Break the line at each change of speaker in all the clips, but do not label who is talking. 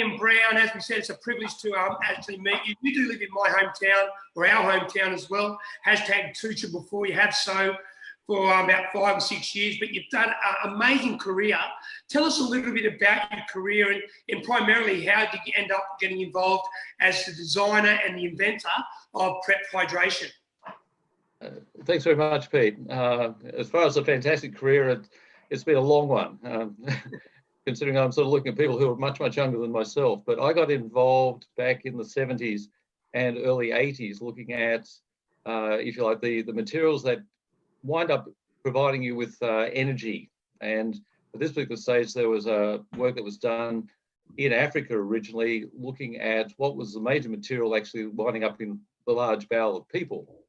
Ian Brown, as we said, it's a privilege to actually meet you. You do live in my hometown, or our hometown as well. Hashtag Tucha before, you have so for about 5 or 6 years, but you've done an amazing career. Tell us a little bit about your career and primarily how did you end up getting involved as the designer and the inventor of PrEP hydration?
Thanks very much, Pete. As far as a fantastic career, it's been a long one, considering I'm sort of looking at people who are much, much younger than myself. But I got involved back in the 70s and early 80s looking at, if you like, the materials that wind up providing you with energy. And at this particular stage, there was work that was done in Africa originally, looking at what was the major material actually winding up in the large bowel of people.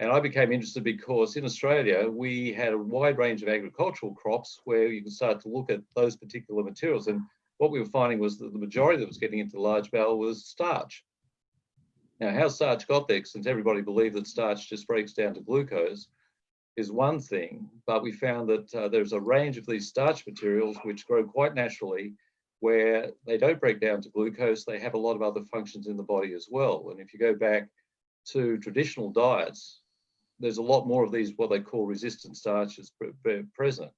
And I became interested because in Australia, we had a wide range of agricultural crops where you could start to look at those particular materials. And what we were finding was that the majority that was getting into the large bowel was starch. Now, how starch got there, since everybody believed that starch just breaks down to glucose, is one thing, but we found that there's a range of these starch materials which grow quite naturally where they don't break down to glucose, they have a lot of other functions in the body as well. And if you go back to traditional diets, there's a lot more of these, what they call resistant starches present.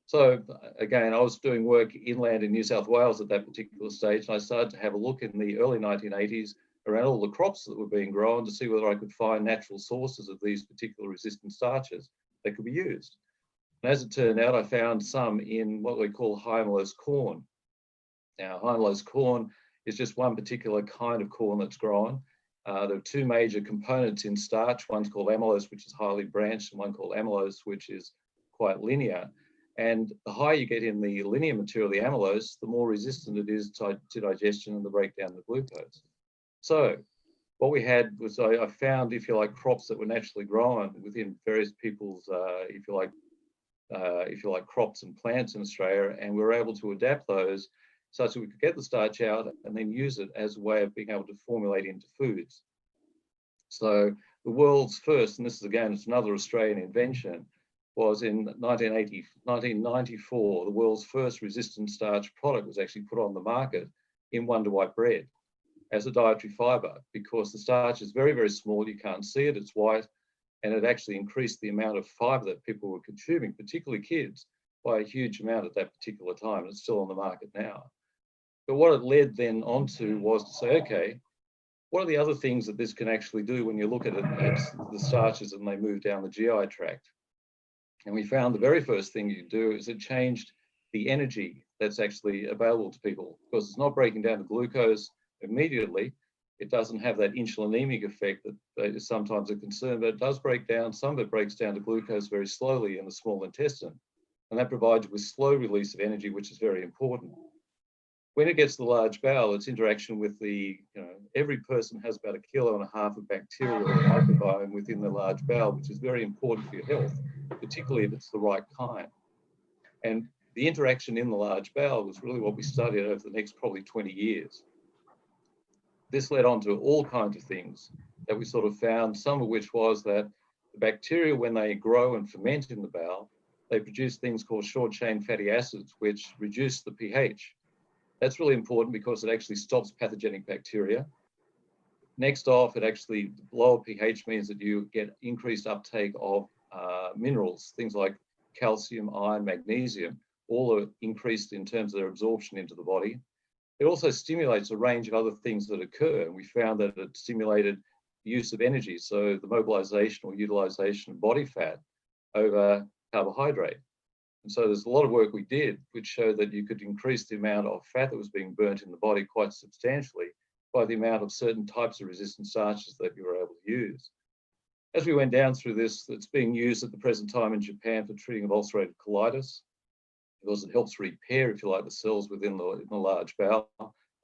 So again, I was doing work inland in New South Wales at that particular stage, and I started to have a look in the early 1980s around all the crops that were being grown to see whether I could find natural sources of these particular resistant starches that could be used. And as it turned out, I found some in what we call high amylose corn. Now, high amylose corn is just one particular kind of corn that's grown. There are two major components in starch. One's called amylose, which is highly branched, and one called amylose, which is quite linear. And the higher you get in the linear material, the amylose, the more resistant it is to digestion and the breakdown of glucose. So what we had was I found, if you like, crops that were naturally grown within various people's, if you like, crops and plants in Australia, and we were able to adapt those such that we could get the starch out and then use it as a way of being able to formulate into foods. So the world's first, and this is again, it's another Australian invention, was in 1994, the world's first resistant starch product was actually put on the market in Wonder White bread as a dietary fiber, because the starch is very, very small, you can't see it, it's white, and it actually increased the amount of fiber that people were consuming, particularly kids, by a huge amount at that particular time. It's still on the market now. But what it led then onto was to say, okay, what are the other things that this can actually do when you look at it as the starches and they move down the GI tract? And we found the very first thing you do is it changed the energy that's actually available to people, because it's not breaking down to glucose immediately. It doesn't have that insulinemic effect that is sometimes a concern, but it does break down, some of it breaks down to glucose very slowly in the small intestine. And that provides you with slow release of energy, which is very important. When it gets to the large bowel, its interaction with the, every person has about 1.5 kilos of bacterial microbiome within the large bowel, which is very important for your health, particularly if it's the right kind. And the interaction in the large bowel was really what we studied over the next probably 20 years. This led on to all kinds of things that we sort of found, some of which was that the bacteria, when they grow and ferment in the bowel, they produce things called short-chain fatty acids, which reduce the pH. That's really important because it actually stops pathogenic bacteria. Next off, it actually, lower pH means that you get increased uptake of minerals, things like calcium, iron, magnesium, all are increased in terms of their absorption into the body. It also stimulates a range of other things that occur. And we found that it stimulated the use of energy, so the mobilization or utilization of body fat over carbohydrate. And so there's a lot of work we did which showed that you could increase the amount of fat that was being burnt in the body quite substantially by the amount of certain types of resistant starches that you were able to use. As we went down through this, it's being used at the present time in Japan for treating of ulcerative colitis, because it helps repair, if you like, the cells within the large bowel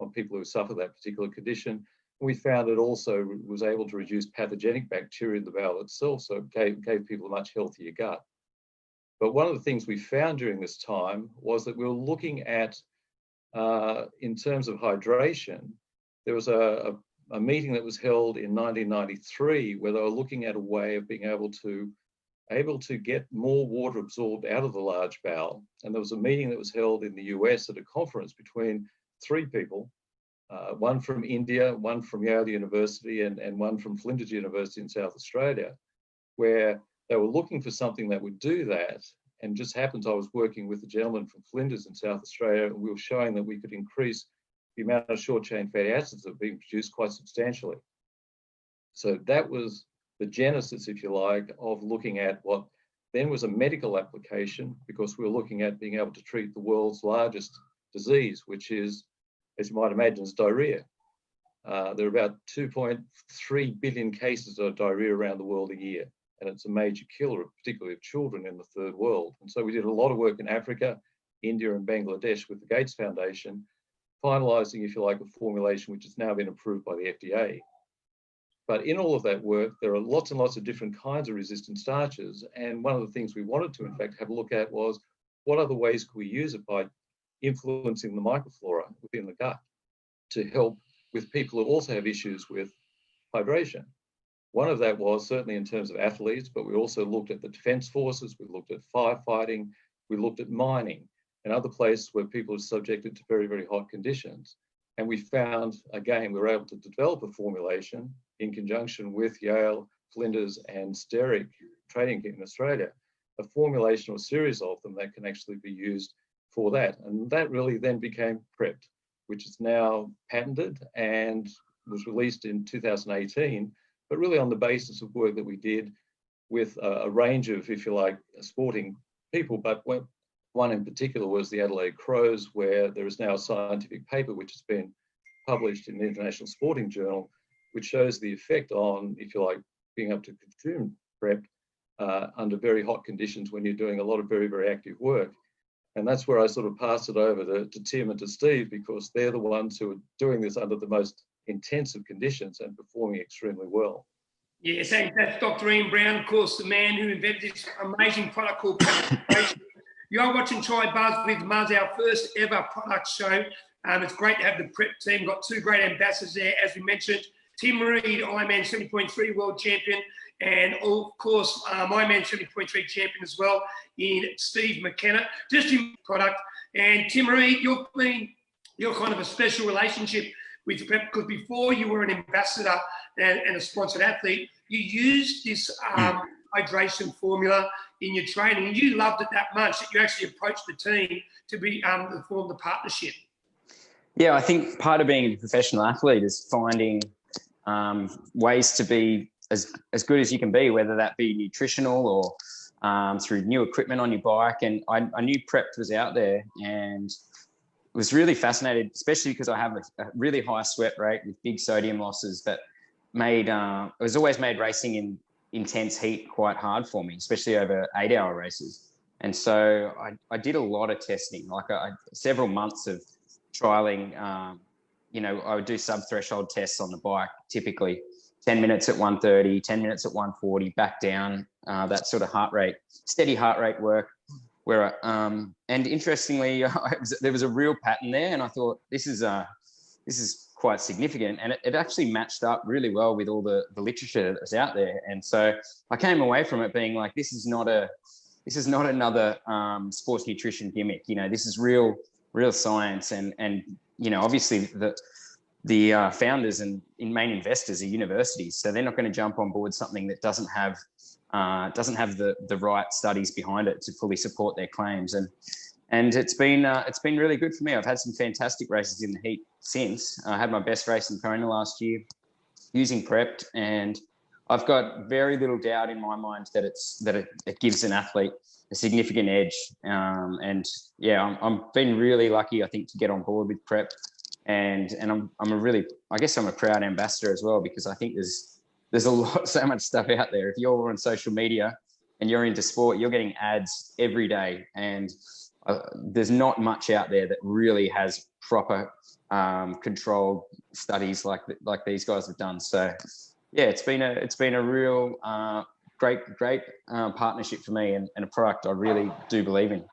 on people who suffer that particular condition. And we found it also was able to reduce pathogenic bacteria in the bowel itself, so it gave people a much healthier gut. But one of the things we found during this time was that we were looking at, in terms of hydration, there was a meeting that was held in 1993 where they were looking at a way of being able to get more water absorbed out of the large bowel. And there was a meeting that was held in the US at a conference between three people, one from India, one from Yale University, and one from Flinders University in South Australia, where they were looking for something that would do that. And just happens I was working with a gentleman from Flinders in South Australia, and we were showing that we could increase the amount of short-chain fatty acids that are being produced quite substantially. So that was the genesis, if you like, of looking at what then was a medical application, because we were looking at being able to treat the world's largest disease, which is, as you might imagine, is diarrhea. There are about 2.3 billion cases of diarrhea around the world a year, and it's a major killer, particularly of children in the third world. And so we did a lot of work in Africa, India, and Bangladesh with the Gates Foundation, finalising, if you like, a formulation which has now been approved by the FDA. But in all of that work, there are lots and lots of different kinds of resistant starches. And one of the things we wanted to, in fact, have a look at was what other ways could we use it by influencing the microflora within the gut to help with people who also have issues with hydration. One of that was certainly in terms of athletes, but we also looked at the defense forces, we looked at firefighting, we looked at mining and other places where people are subjected to very, very hot conditions. And we found, again, we were able to develop a formulation in conjunction with Yale, Flinders, and Steric Trading in Australia, a formulation or a series of them that can actually be used for that. And that really then became PREPD, which is now patented and was released in 2018, but really on the basis of work that we did with a range of, if you like, sporting people. But one in particular was the Adelaide Crows, where there is now a scientific paper which has been published in the International Sporting Journal, which shows the effect on, if you like, being able to consume PrEP under very hot conditions when you're doing a lot of very, very active work. And that's where I sort of pass it over to Tim and to Steve, because they're the ones who are doing this under the most intensive conditions and performing extremely well.
Yeah, thanks. That's Dr. Ian Brown, of course, the man who invented this amazing product called PrEP. You are watching Try Buzz with Muzz, our first ever product show. It's great to have the PrEP team. Got two great ambassadors there, as we mentioned. Tim Reed, Ironman 70.3 world champion, and of course, Ironman 70.3 champion as well in Steve McKenna. Just in product. And Tim Reed, you're kind of a special relationship with PrEP, because before you were an ambassador and a sponsored athlete, you used this hydration formula in your training, and you loved it that much that you actually approached the team to form the partnership.
Yeah, I think part of being a professional athlete is finding ways to be as good as you can be, whether that be nutritional or through new equipment on your bike. And I knew PrEP was out there, and was really fascinated, especially because I have a really high sweat rate with big sodium losses that made it was always made racing in intense heat quite hard for me, especially over 8-hour races. And so I did a lot of testing, like several months of trialing. I would do sub-threshold tests on the bike, typically 10 minutes at 130, 10 minutes at 140, back down, that sort of heart rate, steady heart rate work. And interestingly, there was a real pattern there, and I thought this is quite significant, and it actually matched up really well with all the literature that's out there. And so I came away from it being like, this is not another sports nutrition gimmick. This is real science, and obviously the founders and main investors are universities, so they're not going to jump on board something that doesn't have the right studies behind it to fully support their claims. And it's been really good for me. I've had some fantastic races in the heat since. I had my best race in Kona last year using PrEP, and I've got very little doubt in my mind that it gives an athlete a significant edge. And yeah, I'm been really lucky, I think, to get on board with PrEP, and I'm a proud ambassador as well, because I think there's so much stuff out there. If you're on social media and you're into sport, you're getting ads every day, and there's not much out there that really has proper controlled studies like these guys have done. So yeah, it's been a real great partnership for me, and a product I really do believe in.